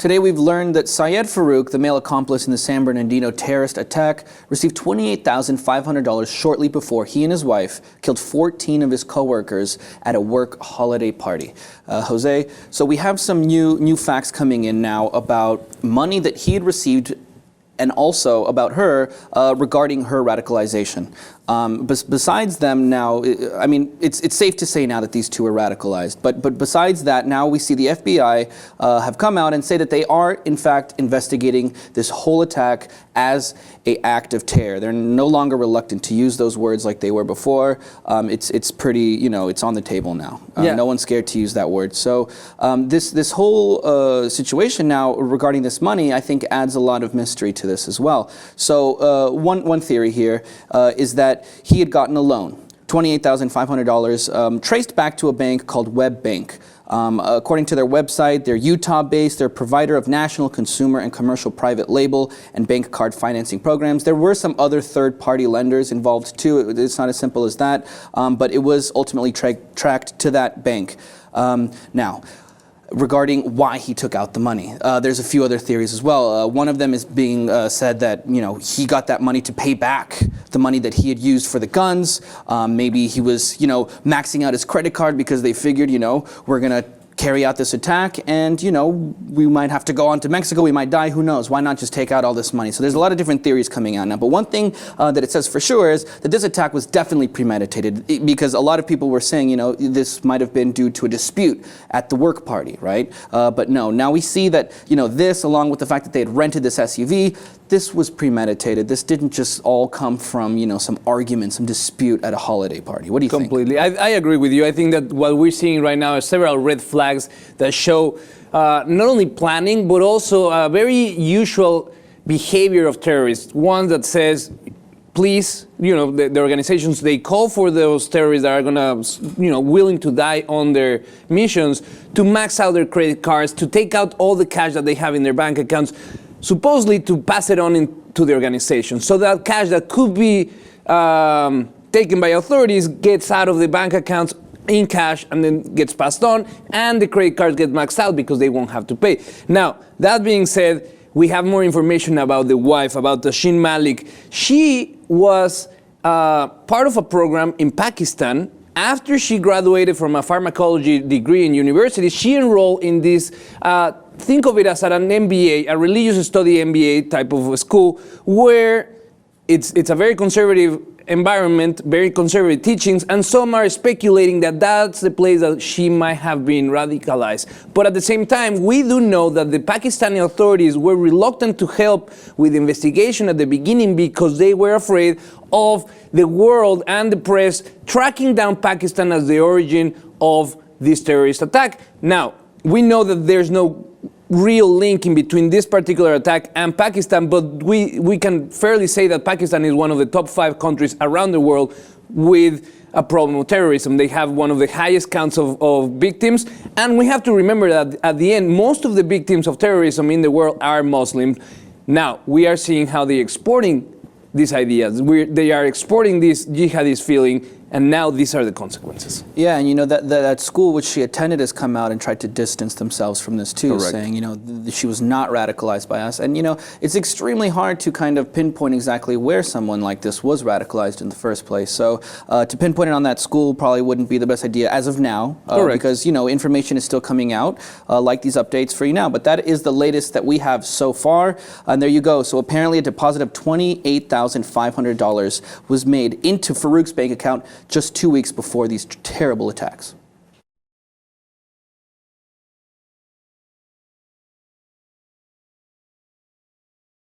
Today we've learned that Syed Farook, the male accomplice in the San Bernardino terrorist attack, received $28,500 shortly before he and his wife killed 14 of his coworkers at a work holiday party. Jose, so we have some new facts coming in now about money that he had received and also about her regarding her radicalization. Besides them now, I mean, it's safe to say now that these two are radicalized. But besides that, now we see the FBI have come out and say that they are, in fact, investigating this whole attack as an act of terror. They're no longer reluctant to use those words like they were before. It's pretty, it's on the table now. No one's scared to use that word. So this whole situation now regarding this money, I think, adds a lot of mystery to this as well. So one theory here is that he had gotten a loan, $28,500, traced back to a bank called Web Bank. According to their website, they're Utah-based. They're a provider of national consumer and commercial private label and bank card financing programs. There were some other third-party lenders involved too. It's not as simple as that, but it was ultimately tracked to that bank. Now, regarding why he took out the money. There's a few other theories as well. One of them is being said that, he got that money to pay back the money that he had used for the guns. Maybe he was, maxing out his credit card because they figured, we're going to carry out this attack and, we might have to go on to Mexico, we might die, who knows? Why not just take out all this money? So there's a lot of different theories coming out now. But one thing that it says for sure is that this attack was definitely premeditated because a lot of people were saying, this might have been due to a dispute at the work party, right? But no, now we see that, this along with the fact that they had rented this SUV, this was premeditated. This didn't just all come from, some argument, some dispute at a holiday party. What do you think? Completely. I agree with you. I think that what we're seeing right now are several red flags that show not only planning, but also a very usual behavior of terrorists. One that says, please, the organizations, they call for those terrorists that are gonna, willing to die on their missions to max out their credit cards, to take out all the cash that they have in their bank accounts, supposedly to pass it on to the organization. So that cash that could be taken by authorities gets out of the bank accounts in cash and then gets passed on, and the credit cards get maxed out because they won't have to pay. Now, that being said, we have more information about the wife, about Tashfeen Malik. She was part of a program in Pakistan. After she graduated from a pharmacology degree in university, she enrolled in this, think of it as an MBA, a religious study MBA type of school, where it's a very conservative environment, very conservative teachings, and some are speculating that that's the place that she might have been radicalized. But at the same time, we do know that the Pakistani authorities were reluctant to help with the investigation at the beginning because they were afraid of the world and the press tracking down Pakistan as the origin of this terrorist attack. Now, we know that there's no real link in between this particular attack and Pakistan, but we can fairly say that Pakistan is one of the top 5 countries around the world with a problem with terrorism. They have one of the highest counts of victims, and we have to remember that at the end, most of the victims of terrorism in the world are Muslims. Now, we are seeing how they're exporting these ideas. They are exporting this jihadist feeling, and now these are the consequences. Yeah, and that school which she attended has come out and tried to distance themselves from this too, Correct. saying, she was not radicalized by us. And, it's extremely hard to kind of pinpoint exactly where someone like this was radicalized in the first place. So to pinpoint it on that school probably wouldn't be the best idea as of now, because, information is still coming out, like these updates for you now. But that is the latest that we have so far. And there you go. So apparently a deposit of $28,500 was made into Farook's bank account just 2 weeks before these terrible attacks.